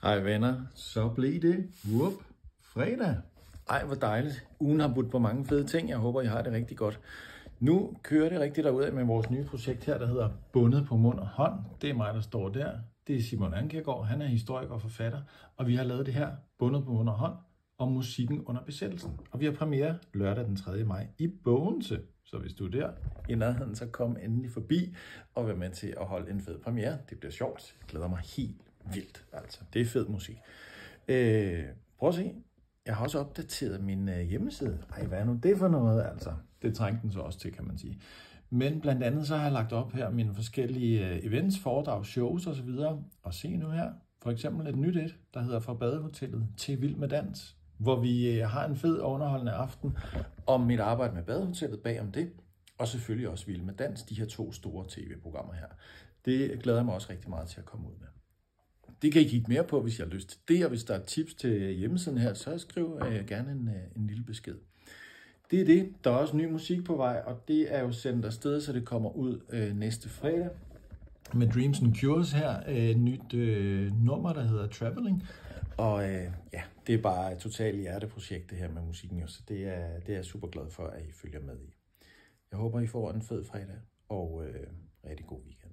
Hej venner, så blev det fredag. Ej, hvor dejligt. Ugen har budt på mange fede ting. Jeg håber, I har det rigtig godt. Nu kører det rigtig derudad med vores nye projekt her, der hedder Bundet på mund og hånd. Det er mig, der står der. Det er Simon Ankergaard. Han er historiker og forfatter. Og vi har lavet det her, Bundet på mund og hånd, om musikken under besættelsen. Og vi har premiere lørdag den 3. maj i Bogense. Så hvis du er der i nærheden, så kom endelig forbi og vær med til at holde en fed premiere. Det bliver sjovt. Jeg glæder mig helt vildt. Altså, det er fed musik. Prøv at se. Jeg har også opdateret min hjemmeside. Ej, hvad er nu det for noget? Altså, det trængte den så også til, kan man sige. Men blandt andet så har jeg lagt op her mine forskellige events, foredrag, shows osv. Og se nu her, for eksempel et nyt et, der hedder Fra Badehotellet til Vild med Dans, hvor vi har en fed underholdende aften om mit arbejde med Badehotellet bag om det, og selvfølgelig også Vild med Dans, de her 2 store tv-programmer her. Det glæder jeg mig også rigtig meget til at komme ud med. Det kan I kigge mere på, hvis I har lyst til det, og hvis der er tips til hjemmesiden her, så skriv gerne en lille besked. Det er det. Der er også ny musik på vej, og det er jo sendt afsted, så det kommer ud næste fredag. Med Dreams and Cures her, et nyt nummer, der hedder Traveling. Og ja, det er bare et totalt hjerteprojekt, det her med musikken, så det er jeg super glad for, at I følger med i. Jeg håber, I får en fed fredag, og rigtig god weekend.